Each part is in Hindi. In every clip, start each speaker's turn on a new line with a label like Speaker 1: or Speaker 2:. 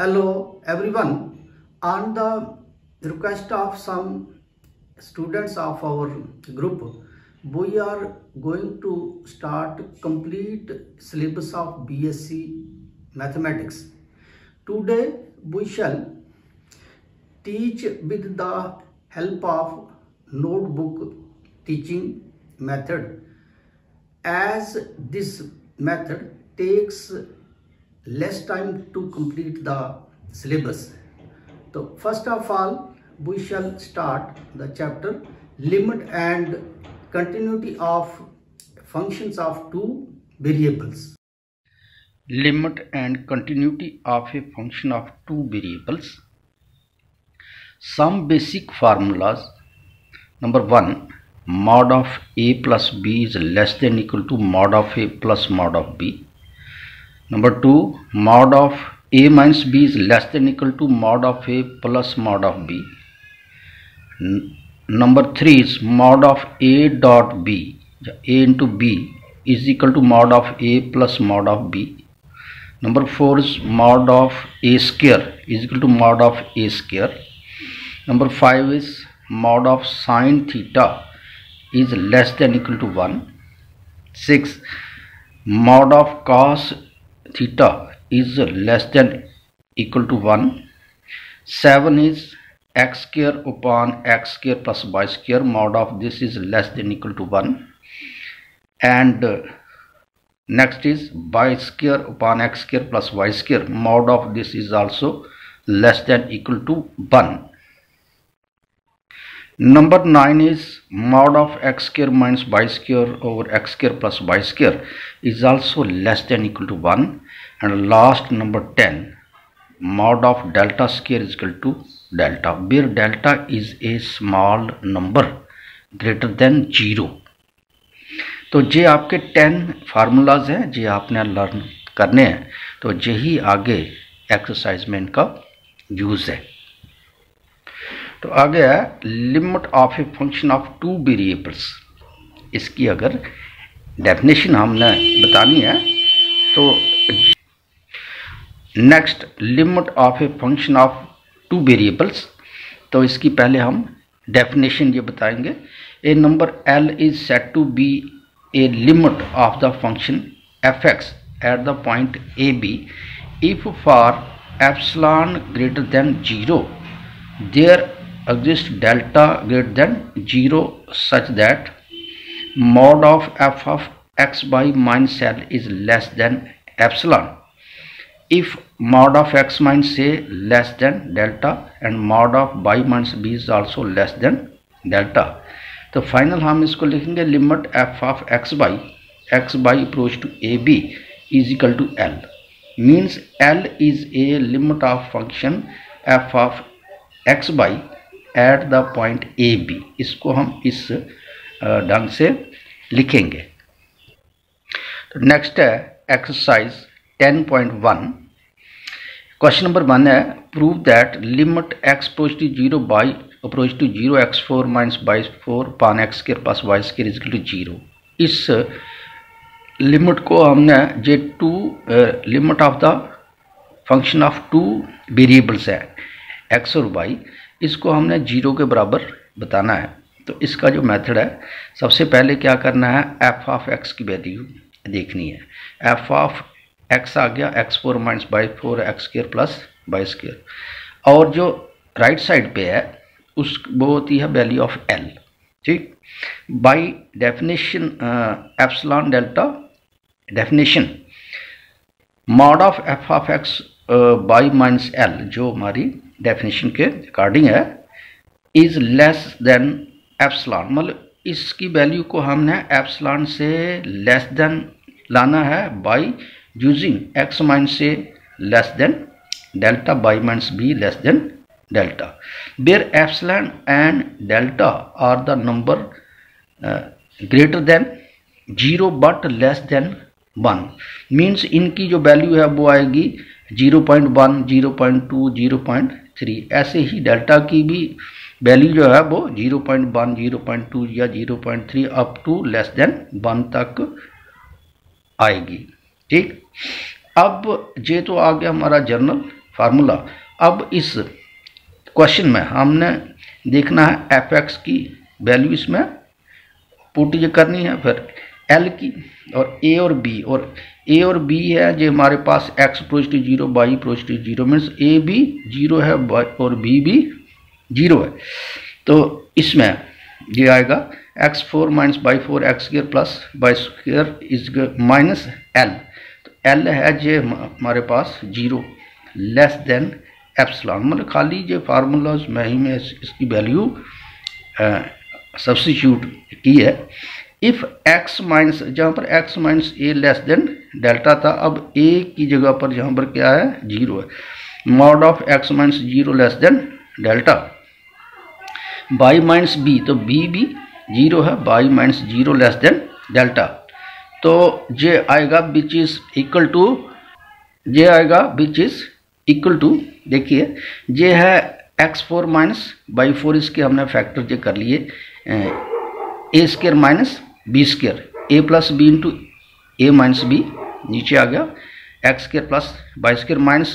Speaker 1: Hello everyone. On the request of some students of our group, we are going to start complete syllabus of BSc Mathematics. Today we shall teach with the help of notebook teaching method, as this method takes less time to complete the syllabus. So first of all, we shall start the chapter limit and continuity of functions of two variables.
Speaker 2: Limit and continuity of a function of two variables. Some basic formulas. Number 1, mod of a plus b is less than equal to mod of a plus mod of b. Number 2, mod of a minus b is less than equal to mod of a plus mod of b. Number 3 is mod of a dot b, a into b is equal to mod of a plus mod of b. Number 4 is mod of a square is equal to mod of a square. Number 5 is mod of sine theta is less than equal to 1. 6, mod of cos theta is less than equal to 1. 7 is x square upon x square plus y square, mod of this is less than equal to 1. And next is y square upon x square plus y square, mod of this is also less than equal to 1. Number 9 is mod of x square minus y square over x square plus y square is also less than equal to 1. And last, number 10, mod of delta square is equal to delta, where delta is a small number greater than 0. तो ये आपके 10 फार्मूलाज हैं जो आपने लर्न करने हैं, तो यही आगे एक्सरसाइज में इनका यूज़ है. तो आगे है limit of a function of two variables. इसकी अगर डेफिनेशन हमने बतानी है तो next limit of a function of two variables, तो इसकी पहले हम डेफिनेशन ये बताएंगे. A number L is said to be a limit of the function fx at the point ab if for epsilon greater than 0 there exists delta greater than 0 such that mod of f of x by minus L is less than epsilon if mod of x minus a less than delta and mod of y minus b is also less than delta. तो फाइनल हम इसको लिखेंगे limit f of x by approach to a b is equal to l, means l is a limit of function f of x by at the point a b. इसको हम इस ढंग से लिखेंगे. तो नेक्स्ट है एक्सरसाइज 10.1. क्वेश्चन नंबर 1 है prove that limit x approach to 0 by approach to 0 x4 minus by 4 upon x square plus Y square is equal to 0. इस लिमिट को हमने जे टू limit of the function of two variables है x और y, इसको हमने 0 के बराबर बताना है. तो इसका जो मेथड है, सबसे पहले क्या करना है, f ऑफ x की वैल्यू देखनी है. f ऑफ x आ गया x4 minus by 4 x square plus Y square, और जो राइट साइड पे है उस वो होती है वैल्यू ऑफ L. ठीक, by definition epsilon delta definition mod of F of x y minus L जो हमारी डेफिनेशन के अकॉर्डिंग है इज लेस देन एप्सिलॉन, मतलब इसकी वैल्यू को हमने एप्सिलॉन से लेस देन लाना है by using x minus A less than delta by minus B less then delta, where epsilon and delta are the number greater than 0 but less than 1, means इनकी जो वैल्यू है वो आएगी 0.1, 0.2, 0.3. ऐसे ही डेल्टा की भी वैल्यू जो है वो 0.1, 0.2 या 0.3 अप टू लेस देन 1 तक आएगी. ठीक, अब ये तो आ गया हमारा जर्नल फार्मूला। अब इस क्वेश्चन में हमने देखना है एफ एक्स की वैल्यू इसमें पुट ये करनी है, फिर एल की, और ए और बी, और ए और बी है जो हमारे पास X approach to 0 Y approach to 0 means A भी 0 है और बी भी 0 है। तो इसमें ये आएगा x4 minus by 4 x square plus by square is minus l. तो एल है जो हमारे पास 0 लेस देन एप्सिलॉन, मतलब खाली जो फार्मूलाज में ही में इसकी वैल्यू सब्स्टिट्यूट की है। इफ़ x माइनस, जहाँ पर x माइनस ए लेस देन डेल्टा था, अब a की जगह पर जहाँ पर क्या है 0 है। Mod of x minus 0 less than delta by minus b, तो b भी 0 है, by minus 0 less than delta. तो ये आएगा विच इज इक्वल टू, ये आएगा विच इज इक्वल टू, देखिए ये है x4 माइनस बाई 4, इसके हमने फैक्टर जो कर लिए A square minus B square, A plus B into A minus B, नीचे आ गया X square plus by square, minus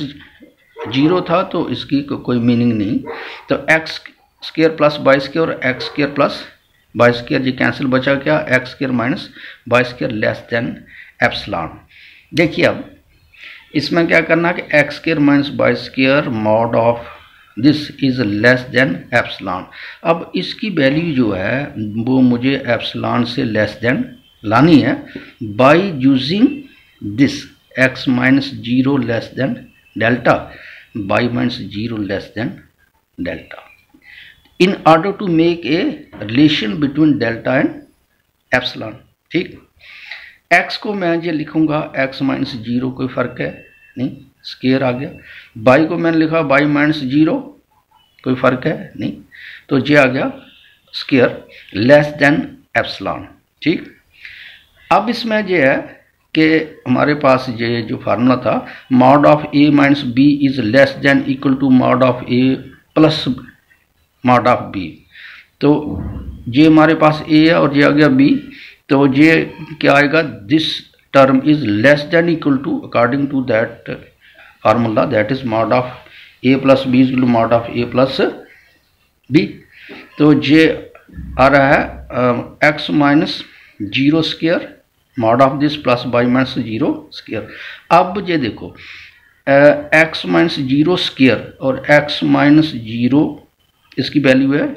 Speaker 2: 0 था तो इसकी कोई मीनिंग नहीं। तो X square plus by square और x square plus by square ये कैंसिल, बचा क्या X square minus Y square less than epsilon. देखिए अब इसमें क्या करना है कि X square minus Y square mod of this is less than epsilon. अब इसकी वैल्यू जो है वो मुझे एप्सिलॉन से लेस देन लानी है by using this x minus 0 less than delta by minus 0 less than delta in order to make a relation between delta and epsilon. ठीक, एक्स को मैं ये लिखूंगा एक्स माइनस 0, कोई फर्क है नहीं, स्क्वायर आ गया। बाई को मैंने लिखा बाई माइनस 0, कोई फर्क है नहीं, तो ये आ गया स्क्वायर लेस देन एप्सिलॉन। ठीक, अब इसमें ये है कि हमारे पास ये जो फार्मूला था mod of a minus b is less than equal to mod of A plus mod of b. तो ये हमारे पास ए है और ये आ गया बी, तो ये क्या आएगा, this term is less than equal to according to that formula, that is mod of a plus b is equal to mod of a plus b। तो ये आ रहा है x minus 0 square mod of this plus by minus 0 square. अब ये देखो x माइनस 0 स्क्वायर और x माइनस 0 इसकी वैल्यू है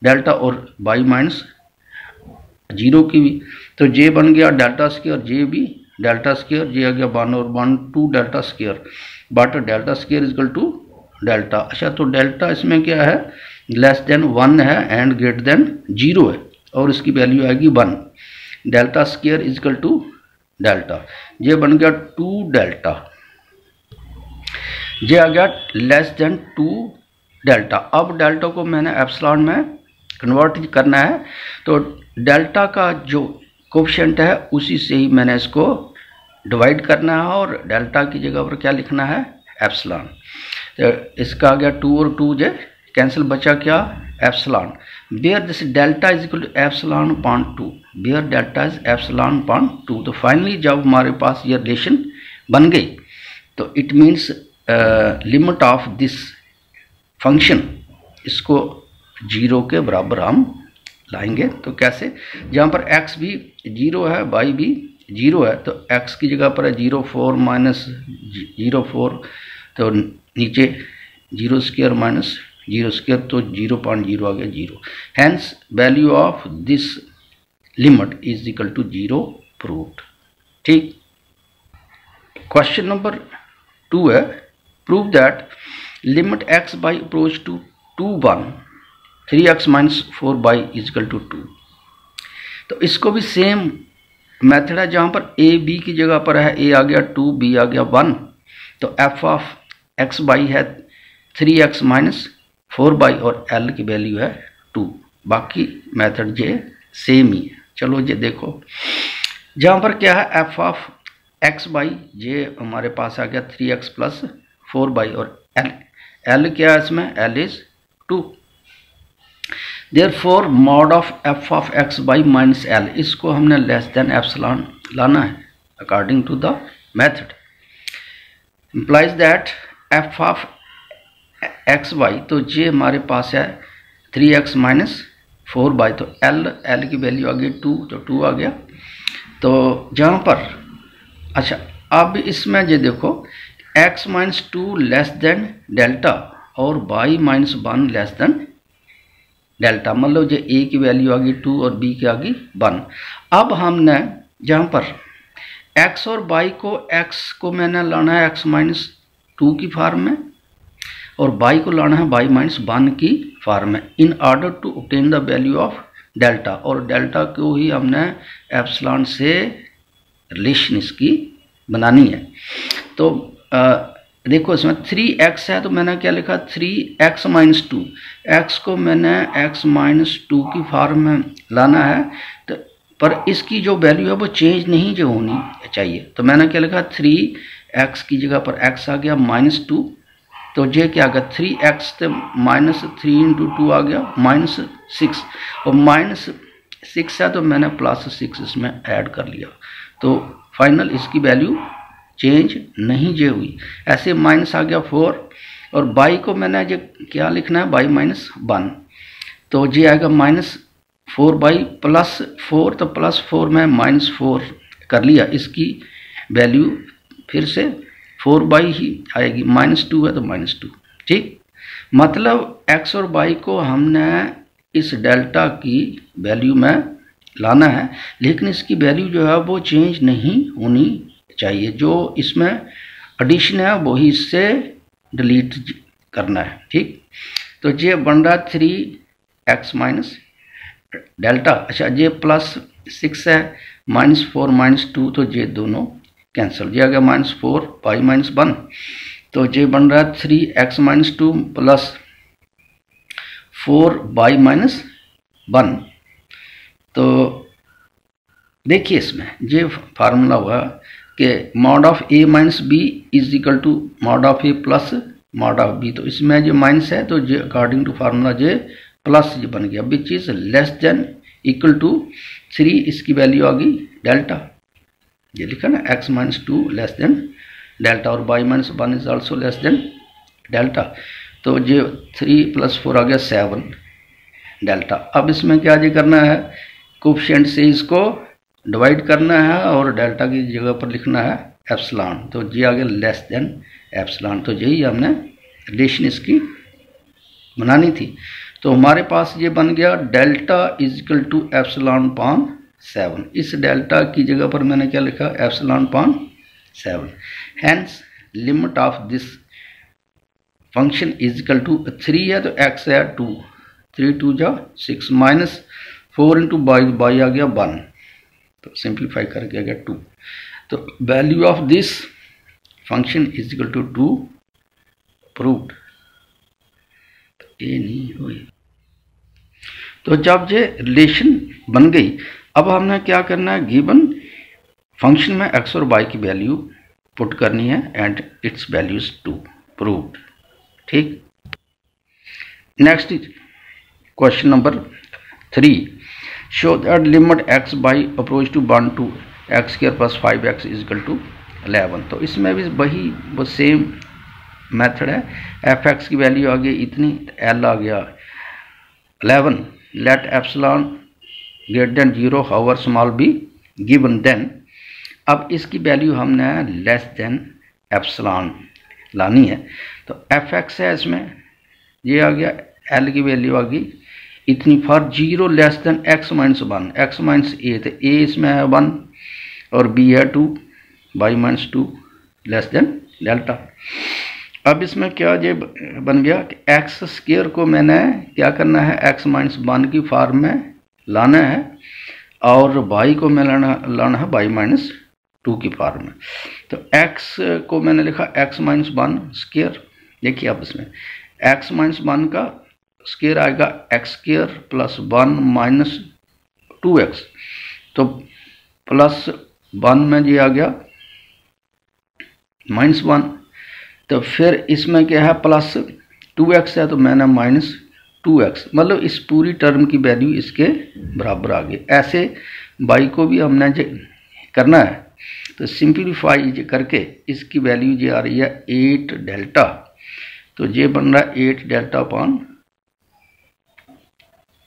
Speaker 2: डेल्टा और बाई माइनस 0 की भी, तो जे बन गया डेल्टा स्क्वायर, जे भी डेल्टा स्क्वायर, जे आ गया 1 और 1 2 delta square, but delta square is equal to delta. अच्छा, तो डेल्टा इसमें क्या है, लेस देन 1 है एंड ग्रेटर देन 0 है और इसकी वैल्यू आएगी 1। Delta square is equal to delta, ये बन गया 2 डेल्टा, ये आ गया लेस देन 2 डेल्टा। अब डेल्टा को मैंने एप्सिलॉन में कन्वर्ट करना है, तो डेल्टा का जो कोफिशिएंट है उसी से ही मैंने इसको डिवाइड करना है और डेल्टा की जगह पर क्या लिखना है, एप्सिलॉन। तो इसका आ गया 2 और 2 जे कैंसिल, बचा क्या epsilon. Where this delta is equal to epsilon upon 2, where delta is epsilon upon 2। तो फाइनली जब हमारे पास ये रिलेशन बन गई तो it means limit of this function, इसको 0 के बराबर हम लाएंगे। तो कैसे, जहाँ पर x भी 0 है, y भी 0 है, तो x की जगह पर है 0 4 माइनस 0 4, तो नीचे 0 स्क्वायर माइनस 0 स्क्वायर, तो 0.0 आ गया 0। Hence value of this limit is equal to 0 proved. ठीक, क्वेश्चन नंबर 2 है, prove that limit x by approach to 2 1 3x minus 4 by is equal to 2। तो इसको भी सेम मेथड है, जहाँ पर a b की जगह पर है a आ गया 2 b आ गया 1, तो f ऑफ x बाई है 3x माइनस 4 बाई और l की वैल्यू है 2। बाकी मेथड ये सेम ही है। चलो ये देखो, जहाँ पर क्या है f ऑफ x बाई, ये हमारे पास आ गया 3x प्लस 4 बाई और l क्या है इसमें, l is 2। Therefore mod of f of x by minus l, इसको हमने लेस देन एप्सिलॉन लाना है according to the method, implies that f of x y, तो ये हमारे पास है 3x माइनस 4y, तो एल की वैल्यू आ गई 2, तो 2 आ गया। तो जहाँ पर अच्छा अब इसमें ये देखो x minus 2 less than delta और y minus 1 less than delta, मतलब ये a की वैल्यू आ गई 2 और b की आ गई 1। अब हमने जहाँ पर x और y को, x को मैंने लाना है x माइनस 2 की फॉर्म में और y को लाना है y माइनस 1 की फॉर्म में, in order to obtain the value of delta, और डेल्टा को ही हमने एप्सिलॉन से रिलेशन इसकी बनानी है। तो देखो इसमें 3x है, तो मैंने क्या लिखा 3x माइनस 2, x को मैंने x माइनस 2 की फॉर्म में लाना है, तो पर इसकी जो वैल्यू है वो चेंज नहीं जो होनी चाहिए, तो मैंने क्या लिखा 3x की जगह पर x आ गया माइनस 2, तो ये क्या आ गया 3x तो माइनस 3 इंटू 2 आ गया माइनस 6, और माइनस 6 है तो मैंने प्लस 6 इसमें ऐड कर लिया, तो फाइनल इसकी वैल्यू चेंज नहीं जे हुई। ऐसे माइनस आ गया 4, और y को मैंने ये क्या लिखना है y माइनस 1, तो ये आएगा माइनस 4y प्लस 4, तो प्लस 4 में माइनस 4 कर लिया, इसकी वैल्यू फिर से 4y ही आएगी, माइनस 2 है तो माइनस 2। ठीक, मतलब x और y को हमने इस डेल्टा की वैल्यू में लाना है, लेकिन इसकी वैल्यू जो है वो चेंज नहीं होनी चाहिए, जो इसमें एडिशन है वही इससे डिलीट करना है। ठीक, तो ये बन रहा 3x माइनस डेल्टा, अच्छा ये प्लस 6 है माइनस 4 माइनस 2, तो ये दोनों कैंसिल, ये आ गया माइनस 4 y माइनस 1, तो ये बन रहा है 3x minus 2 plus 4y minus 1। तो देखिए इसमें ये फार्मूला हुआ कि mod of a minus b is equal to mod of a plus mod of b, तो इसमें जो माइनस है तो ये अकॉर्डिंग टू फार्मूला ये प्लस ये बन गया, which is less than equal to 3, इसकी वैल्यू आ गई डेल्टा, ये लिखा ना x minus 2 less than delta और y minus 1 is also less than delta, तो ये 3 प्लस 4 आ गया 7 डेल्टा। अब इसमें क्या ये करना है, कोफिशिएंट से इसको डिवाइड करना है और डेल्टा की जगह पर लिखना है एप्सिलॉन, तो ये आ गया लेस देन एप्सिलॉन, तो यही हमने रिलेशन इसकी बनानी थी। तो हमारे पास ये बन गया delta is equal to epsilon upon 7, इस डेल्टा की जगह पर मैंने क्या लिखा epsilon upon 7, hence limit of this function is equal to 3 है तो x है 2, 3 2 जा 6 माइनस 4 इंटू y आ गया 1, तो सिंप्लीफाई करके आ गया 2, तो value of this function is equal to 2 proved, ये नहीं हुई। तो जब ये रिलेशन बन गई, अब हमने क्या करना है, गिवन फंक्शन में x और y की वैल्यू पुट करनी है एंड इट्स वैल्यूज 2 प्रूव्ड। ठीक, next question number 3, show that limit x by approach to 1 to x square plus 5x is equal to 11, तो इसमें भी वही वो सेम मेथड है, f(x) की वैल्यू आ गई इतनी, l आ गया 11, let epsilon greater than 0 however small be given, then अब इसकी वैल्यू हमने लेस देन एप्सिलॉन लानी है, तो f(x) है इसमें, ये आ गया l की वैल्यू आ गई इतनी, for 0 less then x minus 1, x minus a, तो a इसमें है 1 और b है 2, y minus 2 less than delta. अब इसमें क्या ये बन गया कि एक्स स्क्वायर को मैंने क्या करना है x माइनस 1 की फॉर्म में लाना है और y को मैं लाना है y माइनस 2 की फॉर्म में, तो x को मैंने लिखा x माइनस 1 स्क्वायर, देखिए अब इसमें x माइनस 1 का स्क्वायर आएगा x square plus 1 minus 2x, तो प्लस 1 में ये आ गया माइनस 1, तो फिर इसमें क्या है प्लस 2x है तो मैंने माइनस 2x, मतलब इस पूरी टर्म की वैल्यू इसके बराबर आ गई। ऐसे y को भी हमने करना है, तो सिंप्लीफाई करके इसकी वैल्यू जो आ रही है 8 डेल्टा, तो ये बन रहा है 8 डेल्टा अपॉन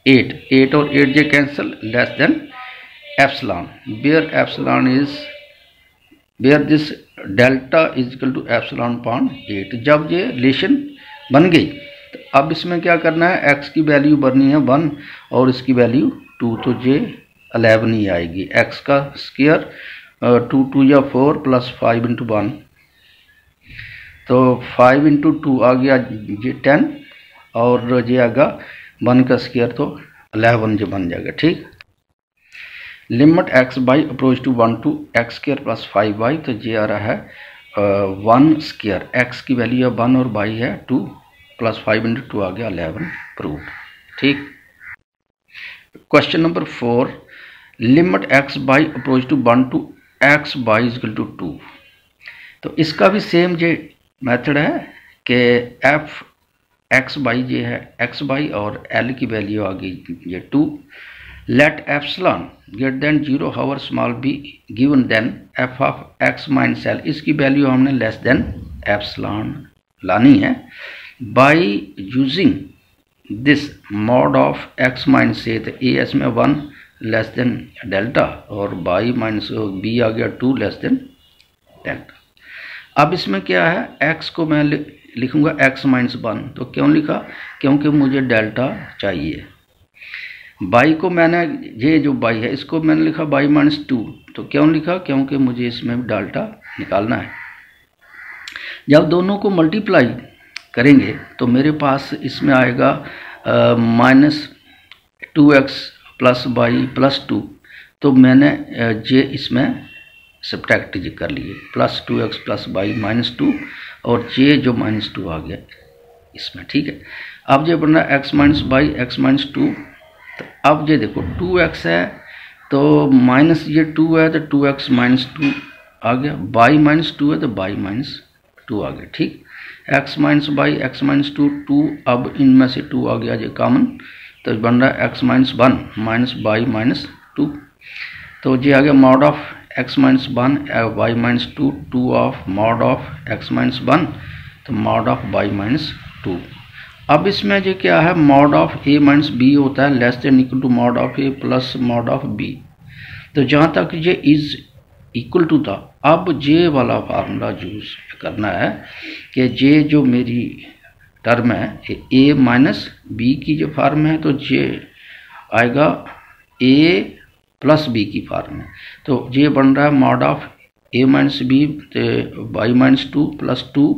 Speaker 2: 8 और 8 जे cancel, less than epsilon, where this delta is equal to epsilon upon 8। जब ये रिलेशन बन गई तो अब इसमें क्या करना है, x की वैल्यू भरनी है 1 और इसकी वैल्यू 2, तो ये 11 ही आएगी। x का स्क्वायर 2 2 या 4 प्लस 5 इंटू 1, तो 5 इंटू 2 आ गया ये 10 और ये आएगा 1 का स्क्वायर तो 11 जो बन जाएगा। ठीक, limit x by approach to 1 to x square plus 5y, तो ये आ रहा है 1 स्क्वायर, x की वैल्यू है 1 और y है 2 प्लस 5 इंटू 2 आ गया 11 प्रूव। ठीक, question number 4, limit x by approach to 1 to x by equal to 2। तो इसका भी सेम जो मेथड है कि f x बाई जे है x बाई और l की वैल्यू आ गई ये 2, let epsilon greater than 0 however small be given then f of x minus l, इसकी वैल्यू हमने लेस देन एप्सिलॉन लानी है by using this mod of x minus a, तो a इसमें 1 लेस देन डेल्टा और बाई माइनस b आ गया 2 लेस देन डेल्टा। अब इसमें क्या है, x को मैं लिखूंगा x माइनस 1, तो क्यों लिखा, क्योंकि मुझे डेल्टा चाहिए। बाई को मैंने, ये जो बाई है इसको मैंने लिखा बाई माइनस 2, तो क्यों लिखा, क्योंकि मुझे इसमें डेल्टा निकालना है। जब दोनों को मल्टीप्लाई करेंगे तो मेरे पास इसमें आएगा minus 2x plus by plus 2, तो मैंने जे इसमें सब्ट्रैक्ट कर लिए, plus 2x plus by minus 2 और जे जो माइनस 2 आ गया इसमें। ठीक है, अब ये बन रहा है x minus by x minus 2, तो अब ये देखो 2x है तो माइनस ये 2 है तो 2x माइनस 2 आ गया, बाई माइनस 2 है तो बाई माइनस 2 आ गया। ठीक, x minus by x minus 2, अब इनमें से 2 आ गया ये कॉमन, तो बन रहा है x minus 1 minus by minus 2, तो ये आ गया mod of x minus 1 by minus 2, 2 of mod of x minus 1, तो मॉड ऑफ बाई माइनस 2। अब इसमें जो क्या है, mod of a minus b होता है less than equal to mod of a plus mod of b, तो जहाँ तक ये इज इक्वल टू था, अब जे वाला फार्मूला यूज करना है कि जे जो मेरी टर्म है a माइनस b की जो फार्म है, तो जे आएगा a प्लस b की फार्म है, तो ये बन रहा है mod of a minus b by minus 2 plus 2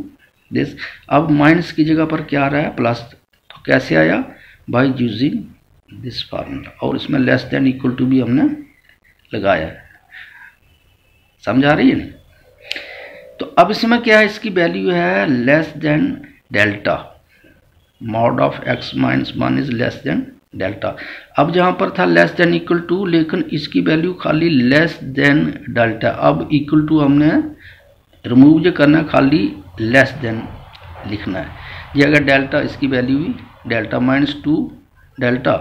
Speaker 2: this. अब माइनस की जगह पर क्या आ रहा है, प्लस, तो कैसे आया, बाई यूजिंग दिस फार्मूला, और इसमें लेस देन इक्वल टू भी हमने लगाया है। समझ आ रही है ना? तो अब इसमें क्या है, इसकी वैल्यू है less than delta, mod of x minus 1 is less than delta. अब जहाँ पर था लेस देन इक्वल टू, लेकिन इसकी वैल्यू खाली लेस देन डेल्टा, अब इक्वल टू हमने रिमूव जो करना है, खाली लेस देन लिखना है। ये अगर डेल्टा, इसकी वैल्यू भी डेल्टा माइनस 2 डेल्टा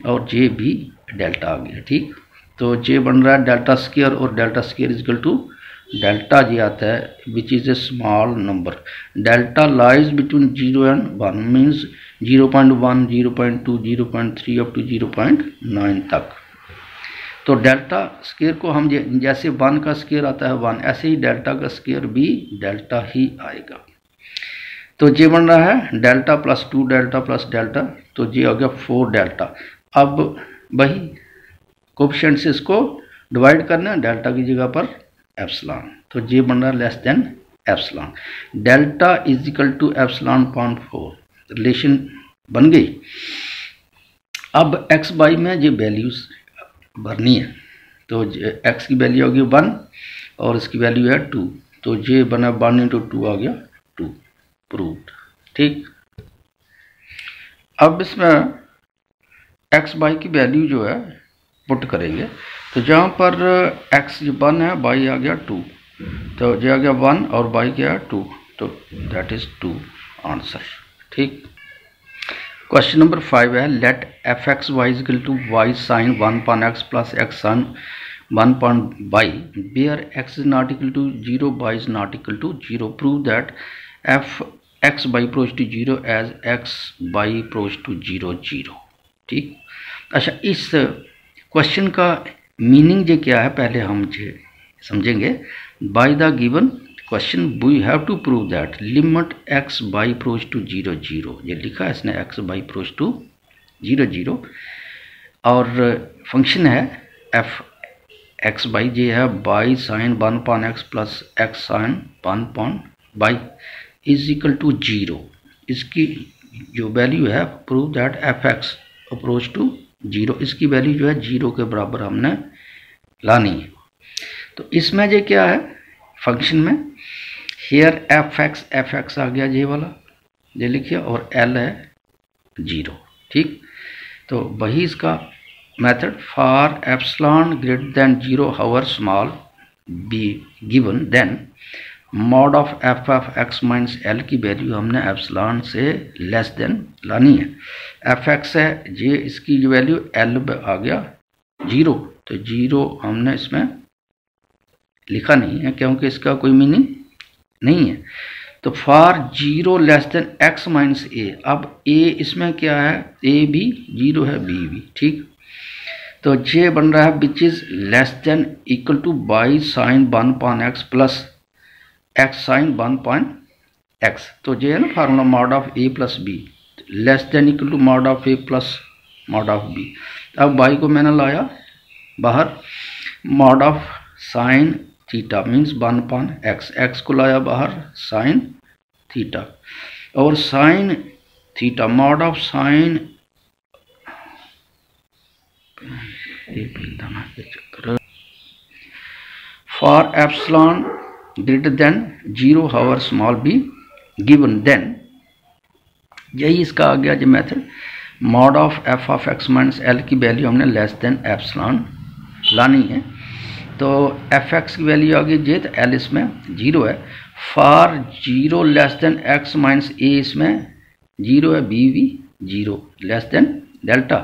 Speaker 2: और जे भी डेल्टा आ गया। ठीक, तो जे बन रहा है डेल्टा स्क्वायर और delta square is equal to delta जी आता है which is a small number, delta lies between 0 and 1 means 0.1 0.2 0.3 up to 0.9 तक। तो डेल्टा स्क्वायर को हम जैसे 1 का स्क्वायर आता है 1, ऐसे ही डेल्टा का स्क्वायर भी डेल्टा ही आएगा। तो ये बन रहा है delta plus 2 delta plus delta, तो ये हो गया 4 डेल्टा। अब वही कोएफिशिएंट से इसको डिवाइड करना है, डेल्टा की जगह पर एप्सिलॉन, तो ये बन रहा है less than epsilon, delta is equal to epsilon upon 4, relation बन गई। अब x बाई में ये वैल्यूज भरनी है, तो x की वैल्यू होगी 1 और इसकी वैल्यू है 2, तो ये बना 1 इंटू 2 आ गया 2 प्रूव्ड। ठीक, अब इसमें x बाई की वैल्यू जो है पुट करेंगे, तो जहाँ पर x 1 है, बाई आ गया 2, तो ये आ गया 1 और बाई क्या है 2, तो दैट इज 2 आंसर। ठीक, क्वेश्चन नंबर 5 है, let F x y equal to y sine 1 upon x plus x sine 1 point by where x is not equal to 0, y is not equal to 0. Prove that f x by approach to 0 as x by approach to 0 0. ठीक। अच्छा, इस क्वेश्चन का मीनिंग जो क्या है पहले हम समझेंगे। By the given question we have to prove that limit x by approach to 0 0, ये लिखा है इसने x by approach to 0 0, और फंक्शन है f x by जे है y sine 1 upon x plus x sine 1 upon y is equal to 0। इसकी जो वैल्यू है prove that f x approach to 0, इसकी वैल्यू जो है 0 के बराबर हमने लानी है। तो इसमें जो क्या है फंक्शन में हेयर एफ एक्स आ गया ये वाला, ये लिखिए, और एल है 0। ठीक, तो वही इसका method for epsilon greater than 0 however small be given then mod of F of x minus L की वैल्यू हमने एप्सिलॉन से लेस देन लानी है। एफ एक्स है ये, इसकी जो वैल्यू एल आ गया 0, तो 0 हमने इसमें लिखा नहीं है क्योंकि इसका कोई मीनिंग नहीं है। तो for 0 less than X minus A, अब ए इसमें क्या है, ए भी 0 है, बी भी। ठीक, तो ये बन रहा है which is less than equal to y sine 1 upon x plus x sine 1 upon x. तो ये है ना formula mod of A plus b, less than equal to mod of A plus mod of B. अब बाई को मैंने लाया बाहर, mod of sine theta means 1 upon x, x को लाया बाहर साइन थीटा, और sine theta mod of sine for epsilon greater than 0 however small be given then, यही इसका आ गया जो method. Mod of F of x minus L की वैल्यू हमने लेस देन एप्सिलॉन लानी है, तो एफ एक्स की वैल्यू आ गई जे, तो एल इसमें 0 है। For 0 less than X minus A इसमें 0 है, बी भी 0 लेस देन डेल्टा।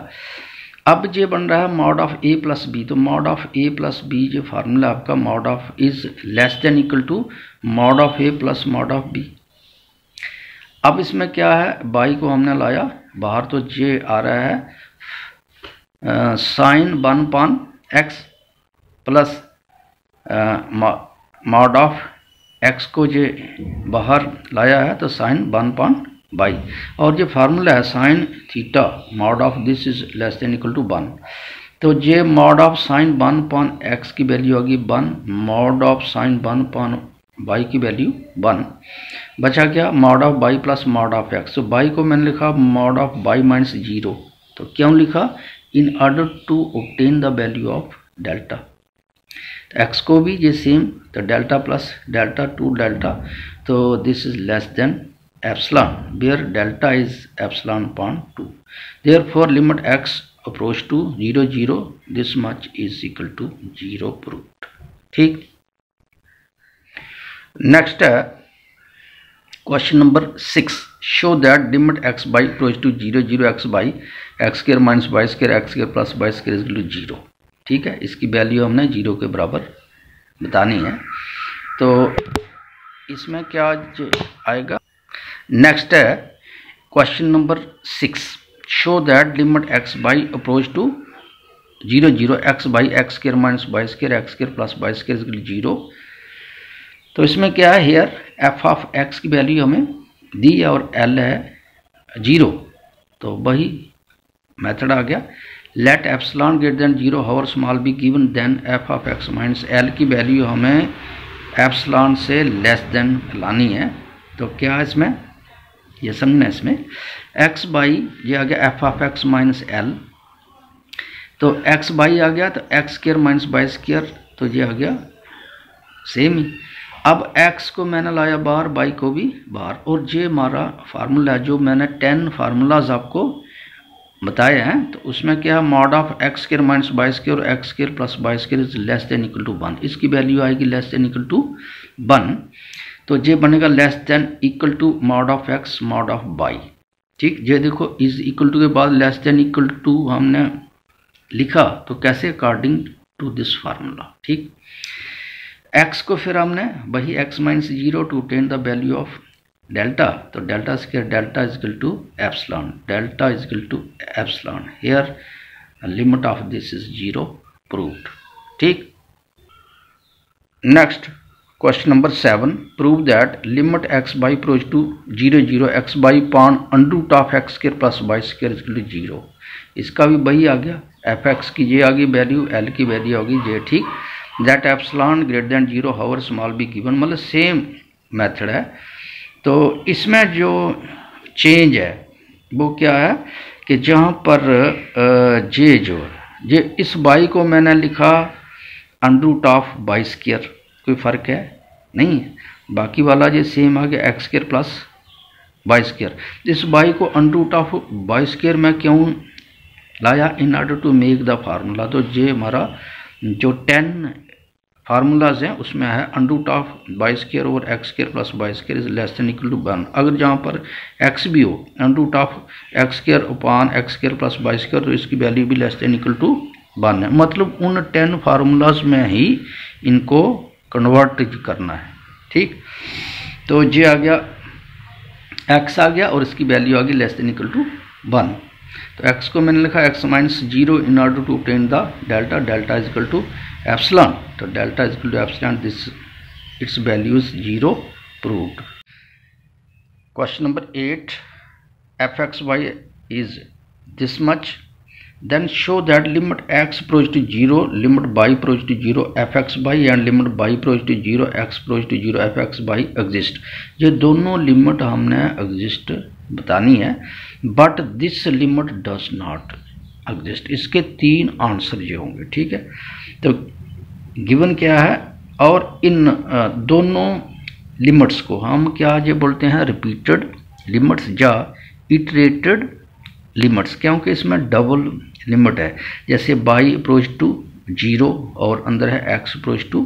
Speaker 2: अब ये बन रहा है mod of A plus B, तो mod of A plus B जो फार्मूला आपका mod of is less than equal to mod of A plus mod of B. अब इसमें क्या है, बाई को हमने लाया बाहर, तो ये आ रहा है sine 1 upon x plus mod of x को जो बाहर लाया है तो साइन 1 upon बाई, और ये फार्मूला है sine theta mod of this is less than equal to 1, तो ये mod of sine 1 upon x की वैल्यू होगी 1, mod of sine 1 upon y की वैल्यू 1, बचा क्या mod of y plus mod of x. तो बाई को मैंने लिखा मॉड ऑफ बाई माइनस 0, तो क्यों लिखा, in order to obtain the value of delta. तो एक्स को भी ये सेम, तो delta plus delta two delta, तो this is less than epsilon where delta is epsilon upon 2, therefore limit x approach to 0 0 this much is equal to 0 proved। ठीक, नेक्स्ट है question number 6, show that limit x by approach to 0 0 x by x square minus y square x square plus y square is equal to 0। ठीक है, इसकी वैल्यू हमने 0 के बराबर बतानी है, तो इसमें क्या आएगा। नेक्स्ट है question number 6, show that limit x by approach to 0 0 x y x square minus Y square x square plus Y square equal 0। तो इसमें क्या है, हेयर एफ ऑफ एक्स की वैल्यू हमें दी है और एल है 0, तो वही मेथड आ गया। Let epsilon greater than 0 however small be given then f of x minus L की वैल्यू हमें एप्सिलॉन से लेस देन लानी है। तो क्या इसमें ये समझना, इसमें x बाई ये आ गया f of x minus l, तो x बाई आ गया तो x square minus Y square, तो ये आ गया सेम ही। अब x को मैंने लाया बाहर, बाई को भी बाहर, और ये हमारा फार्मूला है जो मैंने 10 फार्मूलाज आपको बताए हैं, तो उसमें क्या है mod of x square minus Y square और X square plus Y square is less than equal to 1, इसकी वैल्यू आएगी लेस देन इक्वल टू 1, तो ये बनेगा less than equal to mod of x mod of y. ठीक, ये देखो इज इक्वल टू के बाद लेस देन इक्वल टू हमने लिखा, तो कैसे अकॉर्डिंग टू दिस फार्मूला। ठीक, x को फिर हमने वही x minus 0 to obtain the value of delta, तो delta square delta is equal to epsilon, delta is equal to epsilon, here limit of this is 0 proved. ठीक, next question number 7, prove that limit x by approach to 0 0 x Y upon under root of x square plus Y square is equal to 0। इसका भी वही आ गया, एफ एक्स की ये आ गई वैल्यू, एल की वैल्यू होगी जे। ठीक, that epsilon greater than 0 however small be given, मतलब सेम मेथड है। तो इसमें जो चेंज है वो क्या है कि जहाँ पर जे जो जे इस बाई को मैंने लिखा under root of by square, कोई फ़र्क है नहीं, बाकी वाला जो सेम आ गया X square plus by square. इस बाई को under root of by square में क्यों लाया, in order to make the formula. तो ये हमारा जो 10 फार्मूलाज हैं उसमें है under root of by square और X square plus by square is less than equal to 1। अगर जहाँ पर एक्स भी हो under root of x square upon x square plus by square, तो इसकी वैल्यू भी लेस देन इक्वल टू 1 है। मतलब उन 10 फार्मूलाज में ही इनको कन्वर्ट करना है। ठीक, तो ये आ गया x आ गया और इसकी वैल्यू आ गई लेस देन इक्वल टू 1। तो x को मैंने लिखा x minus 0 in order to obtain the delta, delta is equal to epsilon, तो delta is equal to epsilon, this its value is 0 proved. Question number 8, F x Y is this much, then show that limit x approach to 0, limit y approach to 0 fx by and limit y approach to 0 x approach to 0 fx by exist। ये दोनों लिमिट हमने एग्जिस्ट बतानी है, but this limit does not exist. इसके 3 आंसर ये होंगे। ठीक है, तो गिवन क्या है, और इन दोनों लिमिट्स को हम क्या ये बोलते हैं रिपीटेड लिमिट्स या इटरेटेड लिमिट्स, क्योंकि इसमें डबल लिमिट है। जैसे बाई अप्रोच टू 0 और अंदर है एक्स अप्रोच टू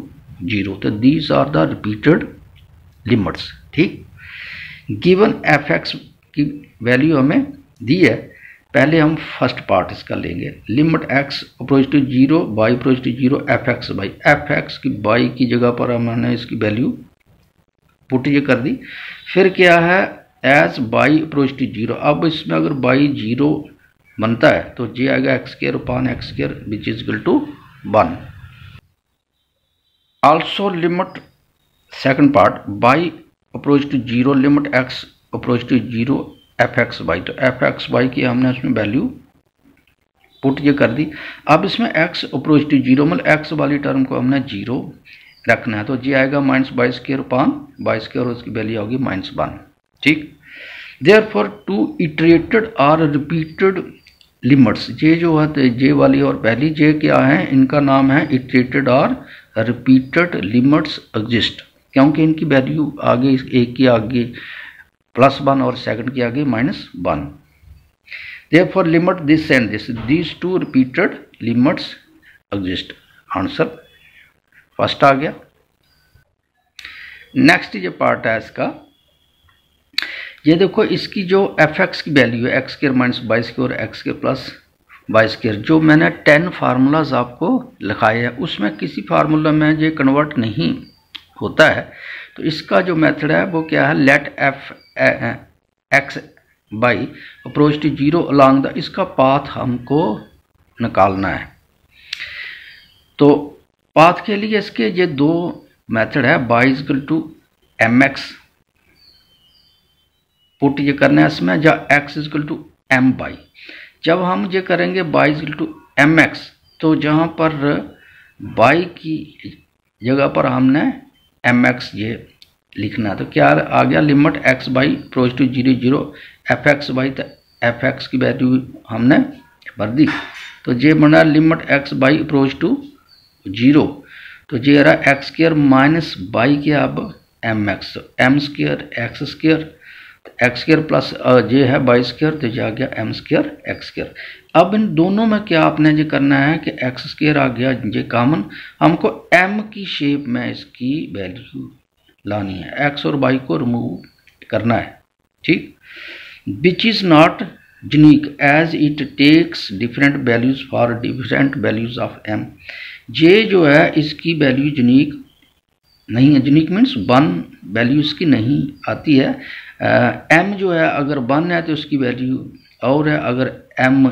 Speaker 2: 0, तो these are the repeated limits. ठीक, गिवन एफ एक्स की वैल्यू हमें दी है, पहले हम फर्स्ट पार्ट इसका लेंगे, limit x approach to 0 by approach to 0 f x y, f x की बाई की जगह पर हमने इसकी वैल्यू पुट ये कर दी। फिर क्या है, एज बाई अप्रोच टू 0, अब इसमें अगर बाई 0 बनता है तो जे आएगा x square upon x square which is equal to 1। Also limit second part y approach to 0 limit x approach to 0 f x y, तो एफ एक्स बाई की हमने उसमें वैल्यू पुट ये कर दी। अब इसमें एक्स अप्रोच टू 0 मतलब एक्स वाली टर्म को हमने 0 रखना है, तो जे आएगा minus by square upon by square और उसकी वैल्यू होगी -1। ठीक, देयरफॉर टू इटरेटेड और रिपीटेड लिमिट्स, ये जो है जे वाली और पहली जे क्या है, इनका नाम है इटरेटेड और रिपीटेड लिमिट्स एग्जिस्ट, क्योंकि इनकी वैल्यू आगे एक की आगे +1 और सेकंड की आगे -1। Therefore limit this and this, these two repeated limits exist. Answer first आ गया। नेक्स्ट ये पार्ट है इसका, ये देखो इसकी जो एफ एक्स की वैल्यू है x square minus by square x square plus by square, जो मैंने 10 फार्मूलाज आपको लिखाए हैं उसमें किसी फार्मूला में ये कन्वर्ट नहीं होता है। तो इसका जो मेथड है वो क्या है, let F x by approach to 0 along the, इसका पाथ हमको निकालना है। तो पाथ के लिए इसके ये 2 मेथड है, y is equal to m x put ये करना है इसमें, या x is equal to m y. जब हम ये करेंगे y is equal to m x, तो जहाँ पर बाई की जगह पर हमने एम एक्स ये लिखना है, तो क्या आ गया, limit x by approach to 0 0 f x y, तो एफ एक्स की वैल्यू हमने भर दी, तो ये बना limit x by approach to 0, तो ये रहा एक्स स्क्वायर माइनस बाई के अब M X, M square x square x square plus जे है बाई स्क्वायर, तो जा गया एम स्क्वायर एक्स स्क्वायर। अब इन दोनों में क्या आपने ये करना है कि एक्स स्क्वायर आ गया ये कॉमन, हमको एम की शेप में इसकी वैल्यू लानी है, एक्स और बाई को रिमूव करना है। ठीक, which is not unique as it takes different values for different values of M, जे जो है इसकी वैल्यू यूनिक नहीं है, यूनिक मीन्स 1 वैल्यू इसकी नहीं आती है। m जो है अगर 1 है तो उसकी वैल्यू और है, अगर m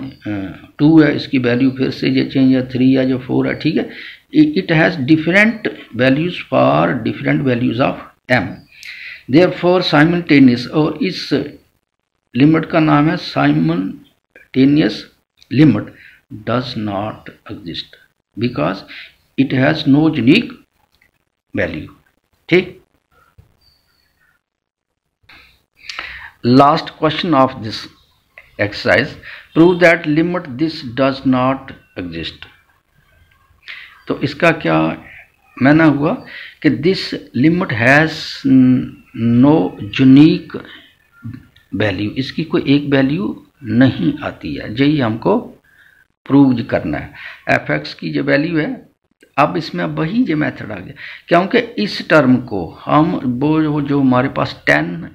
Speaker 2: 2 है इसकी वैल्यू फिर से ये चेंज है, 3 है जो 4 है, ठीक है। It has different values for different values of m, therefore simultaneous, और इस लिमिट का नाम है simultaneous limit, does not exist because it has no unique value, ठीक। Last question of this exercise, prove that limit this does not exist. तो इसका क्या माना हुआ कि this limit has no unique value, इसकी कोई एक वैल्यू नहीं आती है, यही हमको प्रूव करना है। एफ एक्स की जो वैल्यू है, अब इसमें वही जो मेथड आ गया, क्योंकि इस टर्म को हम वो जो हमारे पास 10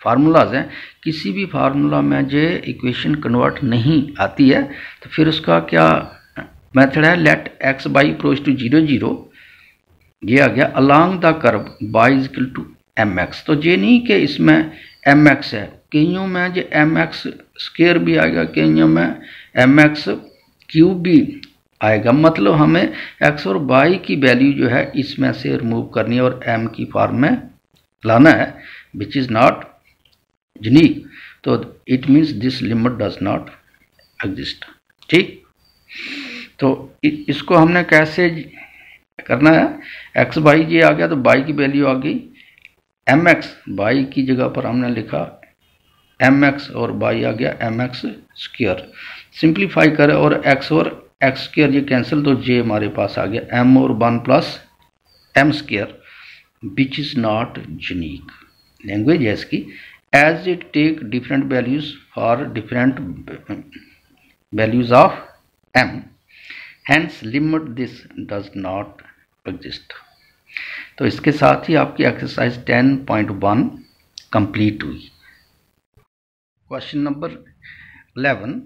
Speaker 2: फार्मूलाज हैं, किसी भी फार्मूला में जो इक्वेशन कन्वर्ट नहीं आती है तो फिर उसका क्या मेथड है, let x by approach to 0 0, ये आ गया along the curve y is equal to m x. तो ये नहीं कि इसमें एम एक्स है, कईयों में जो एम एक्स स्क्वायर भी आएगा, कईयों में एम एक्स क्यूब भी आएगा, मतलब हमें एक्स और वाई की वैल्यू जो है इसमें से रिमूव करनी है और एम की फॉर्म में लाना है, विच इज़ नॉट यूनिक। तो it means this limit does not exist, ठीक। तो इसको हमने कैसे करना है, एक्स बाई ये आ गया तो बाई की वैल्यू आ गई एम एक्स, बाई की जगह पर हमने लिखा एम एक्स और बाई आ गया एम एक्स स्क्वायर, सिंप्लीफाई करें और एक्स स्क्वायर ये कैंसिल, तो जे हमारे पास आ गया एम और 1 plus m square, which is not unique. Language है इसकी, as it take different values for different values of m, hence limit this does not exist. तो इसके साथ ही आपकी एक्सरसाइज 10.1 कंप्लीट हुई। Question number 11,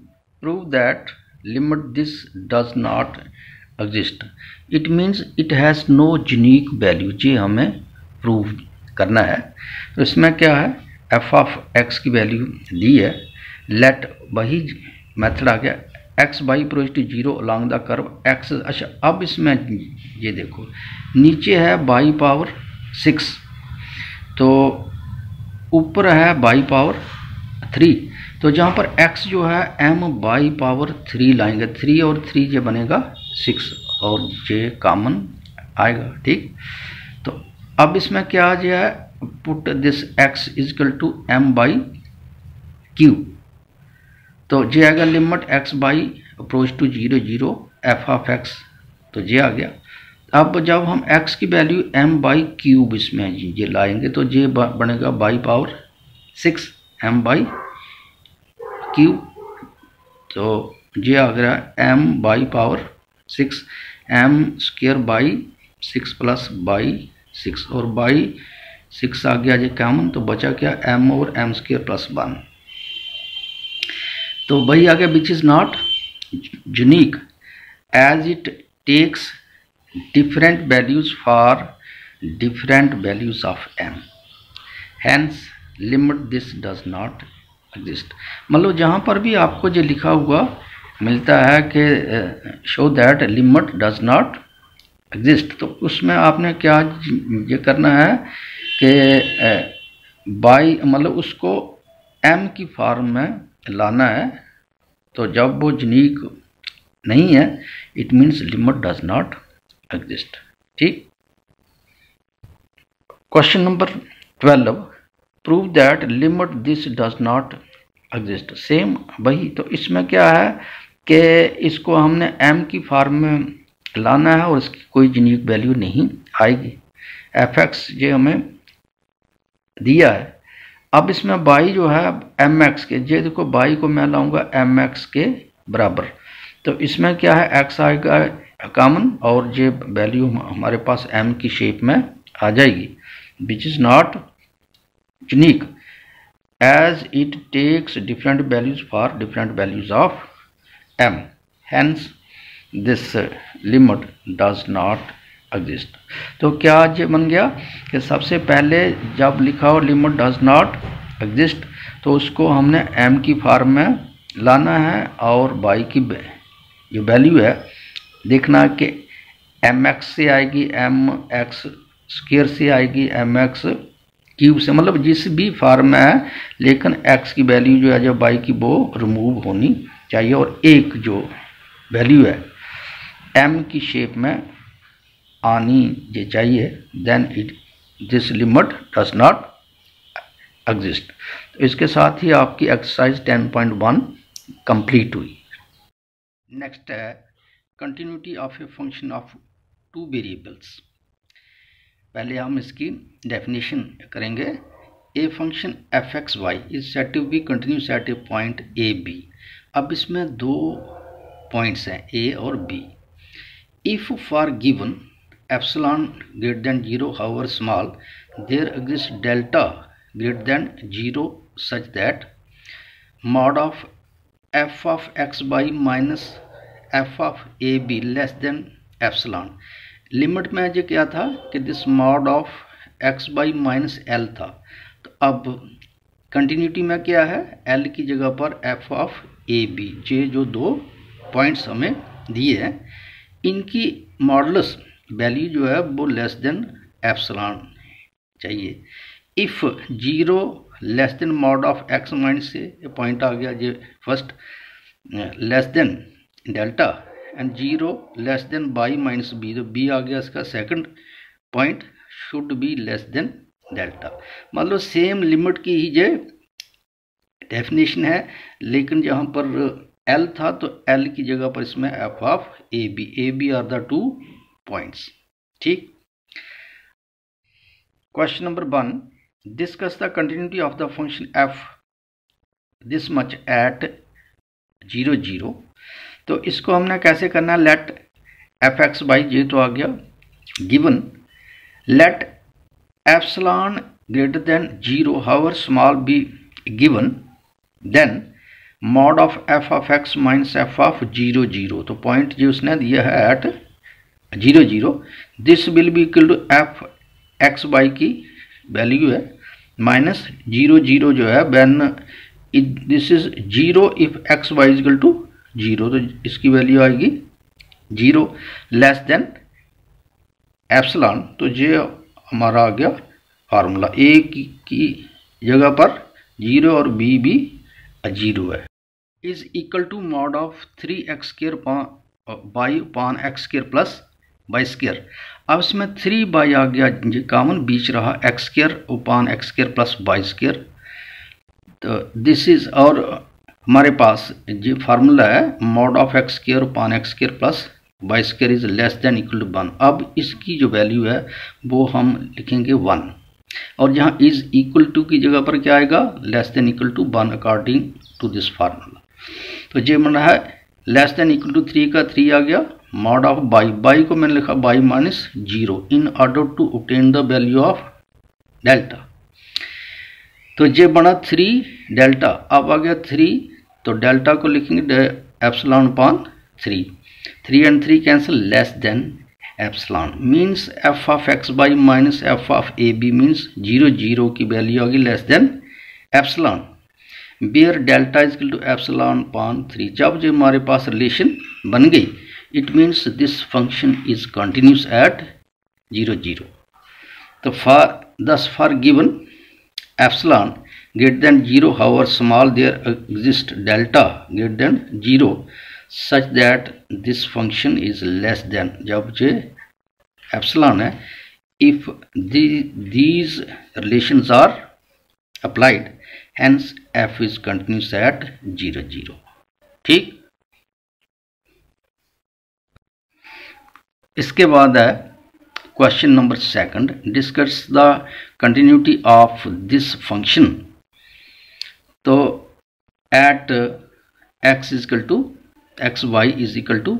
Speaker 2: prove that limit this does not exist, it means it has no unique value, ये हमें प्रूव करना है। तो इसमें क्या है, एफ ऑफ एक्स की वैल्यू दी है, लेट वही मेथड आ गया x by approach to 0 along the curve x. अच्छा, अब इसमें ये देखो नीचे है बाई पावर 6, तो ऊपर है बाई पावर 3, तो जहाँ पर x जो है m बाई पावर 3 लाएंगे, 3 और 3 ये बनेगा 6 और ये कॉमन आएगा, ठीक। तो अब इसमें क्या आ जाए, put this x is equal to m y q, तो ये आएगा limit x by approach to 0 0 f of x, तो ये आ गया। अब जब हम x की वैल्यू m बाई क्यूब इसमें ये लाएंगे तो ये बनेगा by power 6 m by cube, तो ये आ गया m by power 6 m square by 6 plus by 6 और बाई 6 आ गया ये कॉमन, तो बचा क्या m और m स्क्वायर प्लस 1, तो वही आ गया which is not unique as it takes different values for different values of m, hence limit this does not exist. मतलब जहाँ पर भी आपको जो लिखा हुआ मिलता है कि show that limit does not exist, तो उसमें आपने क्या ये करना है कि बाई मतलब उसको m की फॉर्म में लाना है, तो जब वो यूनिक नहीं है it means limit does not exist, ठीक। Question number 12, prove that limit this does not exist, same वही। तो इसमें क्या है कि इसको हमने m की फॉर्म में लाना है और इसकी कोई यूनिक वैल्यू नहीं आएगी, एफ एक्स ये हमें दिया है। अब इसमें बाई जो है एम एक्स के, ये देखो बाई को मैं लाऊंगा एम एक्स के बराबर, तो इसमें क्या है एक्स आएगा कॉमन और ये वैल्यू हमारे पास m की शेप में आ जाएगी, which is not unique as it takes different values for different values of m, hence this limit does not exist. तो क्या ये बन गया कि सबसे पहले जब लिखा हो लिमिट डज नॉट एग्जिस्ट तो उसको हमने m की फॉर्म में लाना है और y की जो वैल्यू है देखना कि mx से आएगी, mx स्क्वायर से आएगी, mx क्यूब से, मतलब जिस भी फॉर्म में है, लेकिन x की वैल्यू जो है जो y की वो रिमूव होनी चाहिए और एक जो वैल्यू है m की शेप में आनी ये चाहिए, then this limit does not exist. तो इसके साथ ही आपकी एक्सरसाइज 10.1 कंप्लीट हुई। नेक्स्ट है continuity of a function of two variables. पहले हम इसकी डेफिनेशन करेंगे। A function f x Y is said to be continuous at a point a b. अब इसमें दो पॉइंट्स हैं ए और b. If for given epsilon greater than 0 however small there exists delta greater than 0 such that mod of f of x by minus f of a b less than epsilon। Limit में जो क्या था कि this mod of x by minus l था, तो अब कंटिन्यूटी में क्या है, l की जगह पर f of a b, जो दो पॉइंट्स हमें दिए हैं इनकी मॉडुलस वैल्यू जो है वो लेस देन एप्सिलॉन चाहिए। If 0 less than mod of x minus से पॉइंट आ गया जो first less than delta and 0 less than y minus b, तो बी आ गया इसका second point should be less than delta. मतलब सेम लिमिट की ही जो डेफिनेशन है, लेकिन जहाँ पर एल था तो एल की जगह पर इसमें F of A B are the two points. ठीक। Question number 1, discuss the continuity of the function F this much at 0 0। तो इसको हमने कैसे करना है, लेट एफ एक्स बाई जे तो आ गया given, let epsilon greater than 0 however small be given, then mod of x minus F of 0 0। तो पॉइंट जो उसने दिया है at 0 0, this will be equal to f x y की वैल्यू है माइनस 0 0 जो है when this is 0 if x Y is equal to 0, तो इसकी वैल्यू आएगी 0 लेस देन एप्सिलॉन। तो ये हमारा आ गया फार्मूला, ए की जगह पर 0 और बी भी 0 है, is equal to mod of 3x square y upon x square plus by square. अब इसमें 3 बाई आ गया जो कॉमन बीच रहा, x square upon x square plus by square. तो दिस इज, और हमारे पास जो फार्मूला है mod of x square upon x square plus by square is less than equal to 1। अब इसकी जो वैल्यू है वो हम लिखेंगे 1, और जहाँ इज इक्वल टू की जगह पर क्या आएगा, less than equal to 1 according to this formula. तो ये बन रहा है लेस देन इक्वल टू 3 का 3 आ गया, मॉड ऑफ बाई को मैंने लिखा y minus 0 in order to obtain the value of delta. तो ये बना 3 डेल्टा, अब आ गया 3, तो डेल्टा को लिखेंगे epsilon upon 3 and 3 cancel, less than epsilon means f of x y minus F of A b means 0 0 की वैल्यू होगी less than epsilon, where delta is equal to epsilon upon 3। जब जो हमारे पास रिलेशन बन गई it means this function is continuous at 0 0। तो for given epsilon greater than 0 however small there exists delta greater than 0 such that this function is less than, जब जे एप्सिलॉन है, if these relations are applied hence f is continuous at 0 0। ठीक। इसके बाद है question number 2, discuss the continuity of this function. तो at x is equal to x Y is equal to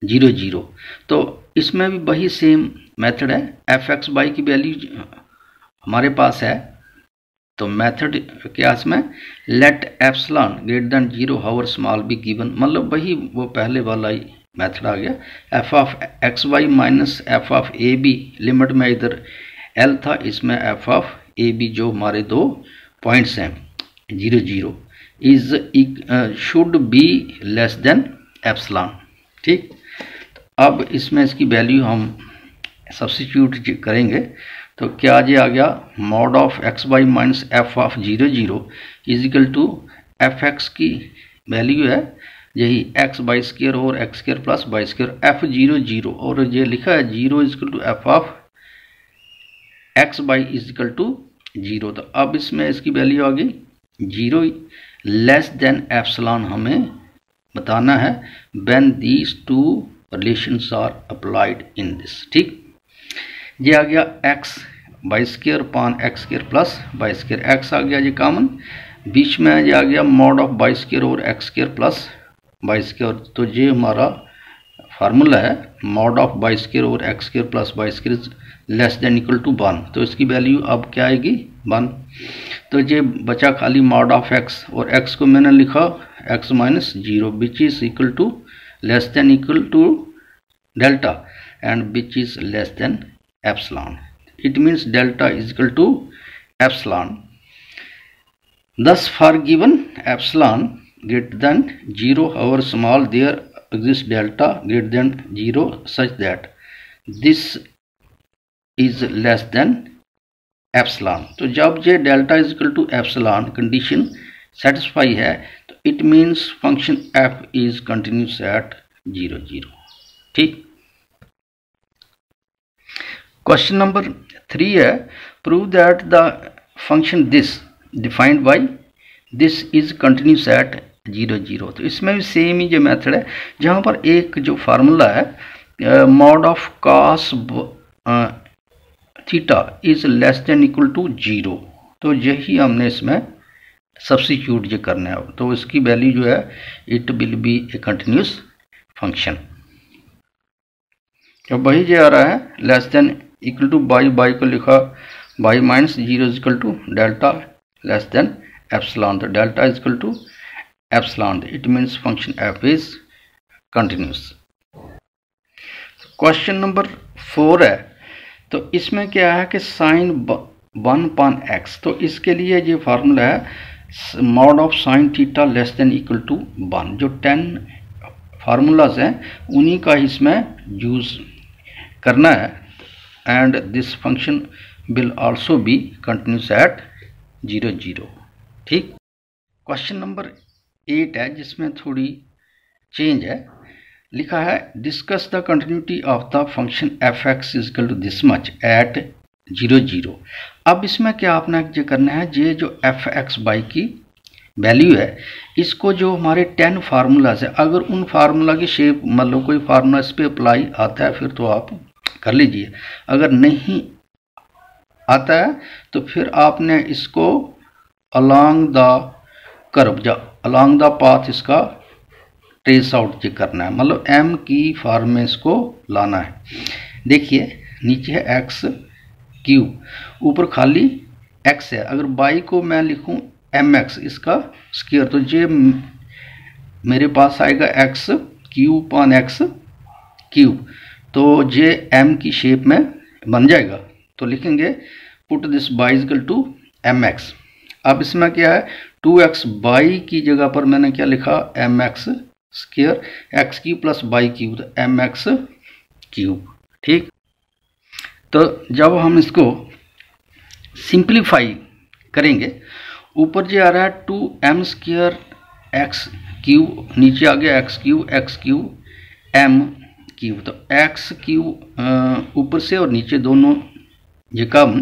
Speaker 2: 0 0। तो इसमें भी वही सेम मेथड है, एफ एक्स वाई की वैल्यू हमारे पास है, तो मेथड क्या इसमें, let epsilon greater than 0 however small be given, मतलब वही वो पहले वाला ही मेथड आ गया। F of x y minus F of A B, limit में इधर एल था, इसमें एफ ऑफ ए बी जो हमारे दो पॉइंट्स हैं 0 0 is should be less than epsilon. ठीक, अब इसमें इसकी वैल्यू हम सब्स्टिट्यूट करेंगे तो क्या ये आ गया, mod of x y minus F of 0 0 equal to f x की वैल्यू है यही एक्स बाई स्क्र और x square plus by square f 0 0, और ये लिखा है 0 equal to f of x by equal to 0। तो अब इसमें इसकी वैल्यू आ गई 0 लेस देन एप्सिलॉन हमें बताना है when these two relations are applied in this. ठीक, ये आ गया एक्स बाई स्क्र पान x square plus by square, x आ गया ये कॉमन, बीच में ये आ गया मॉड ऑफ बाई स्क्र और x square plus by square. तो ये हमारा फार्मूला है मॉड ऑफ बाई स्क्र और x square plus by square less than equal to 1। तो इसकी वैल्यू अब क्या आएगी 1। तो ये बचा खाली मॉड ऑफ एक्स, और एक्स को मैंने लिखा x minus 0 which is equal to less than equal to delta and which is less than epsilon. It means delta is equal to epsilon. Thus for given epsilon greater than 0, however small, there exists delta greater than 0 such that this is less than epsilon। तो जब ये delta is equal to epsilon condition satisfy है तो it means function f is continuous at 0 0। ठीक, क्वेश्चन नंबर 3 है, prove that the function this defined by this is continuous at 0 0। तो इसमें भी सेम ही जो मेथड है, जहाँ पर एक जो फार्मूला है mod of cos theta is less than equal to 0, तो यही हमने इसमें सब्स्टिट्यूट जो करना है। तो इसकी वैल्यू जो है it will be a continuous function. तो वही जो आ रहा है less than equal to y को लिखा y minus 0 is equal to delta less than epsilon. तो delta is equal to epsilon, it means function f is continuous. Question number 4 है, तो इसमें क्या है कि साइन 1 पान एक्स, तो इसके लिए ये फार्मूला है mod of sine theta less than equal to 1। जो 10 फार्मूलाज हैं उन्हीं का इसमें यूज करना है and this function will also be continuous at 0 0। ठीक, क्वेश्चन नंबर 8 है जिसमें थोड़ी चेंज है, लिखा है discuss the continuity of the function f x equal to this much at 0 0। अब इसमें क्या आपने ये करना है, ये जो एफ एक्स बाई की वैल्यू है इसको जो हमारे 10 फार्मूलाज है, अगर उन फार्मूला की शेप मतलब कोई फार्मूला इस पर अप्लाई आता है फिर तो आप कर लीजिए, अगर नहीं आता है तो फिर आपने इसको अलोंग द कर्व या अलोंग द पाथ इसका ट्रेस आउट चेक करना है, मतलब एम की फॉर्म में इसको लाना है। देखिए नीचे है एक्स क्यूब, ऊपर खाली एक्स है, अगर बाई को मैं लिखूं एम एक्स इसका स्क्वायर तो ये मेरे पास आएगा एक्स क्यूब पान एक्स क्यूब, तो ये एम की शेप में बन जाएगा। तो लिखेंगे put this by equal to m x. अब इसमें क्या है 2x बाई की जगह पर मैंने क्या लिखा m x square x cube plus by cube, तो एम एक्स क्यूब। ठीक, तो जब हम इसको सिंप्लीफाई करेंगे ऊपर जो आ रहा है 2m स्क्वायर एक्स क्यूब, नीचे आ गया एक्स क्यूब एम क्यूब, तो एक्स क्यूब ऊपर से और नीचे दोनों ये कम,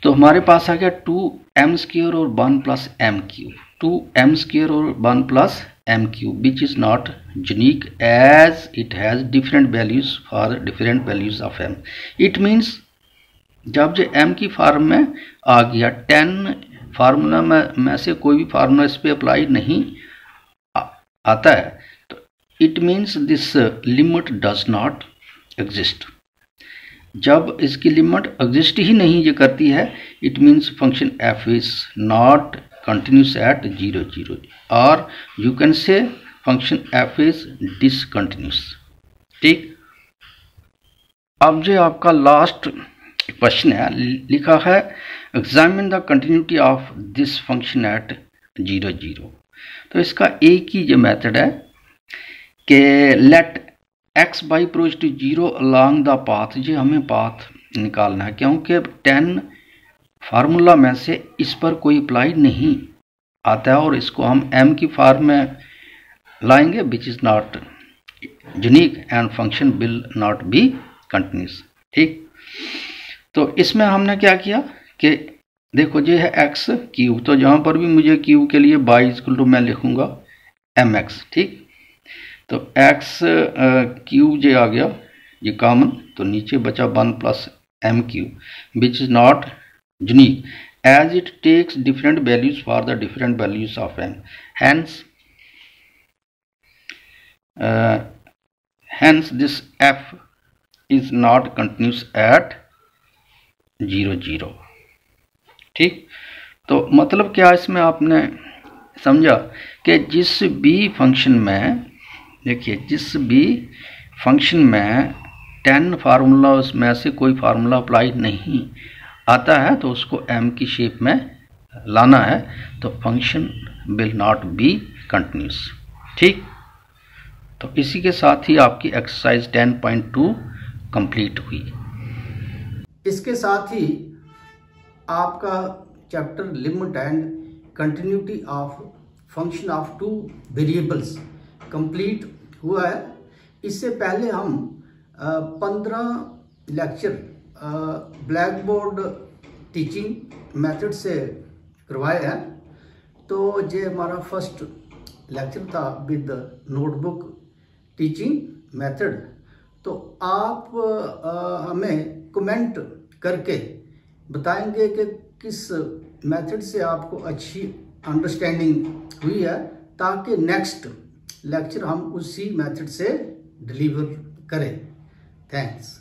Speaker 2: तो हमारे पास आ गया 2m स्क्वायर और 1 plus m cube, 2m square और 1 plus m cube which is not unique as it has different values for different values of m. It means जब जो एम की फॉर्म में आ गया 10 फार्मूला में से कोई भी फार्मूला इस पर अप्लाई नहीं आता है तो it means this limit does not exist. जब इसकी लिमिट एग्जिस्ट ही नहीं ये करती है it means function f is not continuous at 0 0, or you can say function f is discontinuous. ठीक, अब जो आपका लास्ट क्वेश्चन है, लिखा है examine the continuity of this function at 0 0। तो इसका एक ही जो मेथड है कि let x by approach to 0 along the path, जो हमें पाथ निकालना है, क्योंकि 10 फार्मूला में से इस पर कोई अप्लाई नहीं आता है और इसको हम m की फॉर्म में लाएंगे विच is not unique and function will not be continuous. ठीक, तो इसमें हमने क्या किया कि देखो ये है एक्स क्यूब, तो जहाँ पर भी मुझे क्यूब के लिए बाई इक्वल टू मैं लिखूँगा एम एक्स। ठीक, तो एक्स क्यूब जो आ गया ये कॉमन, तो नीचे बचा 1 plus m cube which is not unique as it takes different values for the different values of m, hence this f is not continuous at 0 0। ठीक, तो मतलब क्या इसमें आपने समझा कि जिस भी फंक्शन में, देखिए जिस भी फंक्शन में 10 फार्मूला उसमें से कोई फार्मूला अप्लाई नहीं आता है तो उसको m की शेप में लाना है, तो function will not be continuous. ठीक, तो इसी के साथ ही आपकी एक्सरसाइज 10.2 कंप्लीट हुई।
Speaker 1: इसके साथ ही आपका chapter limit and continuity of function of two variables complete हुआ है। इससे पहले हम 15 lecture black board teaching method से करवाए हैं। तो ये हमारा फर्स्ट लेक्चर था विद नोटबुक टीचिंग मेथड। तो आप हमें कमेंट करके बताएंगे कि किस मेथड से आपको अच्छी अंडरस्टैंडिंग हुई है, ताकि नेक्स्ट लेक्चर हम उसी मेथड से डिलीवर करें। थैंक्स।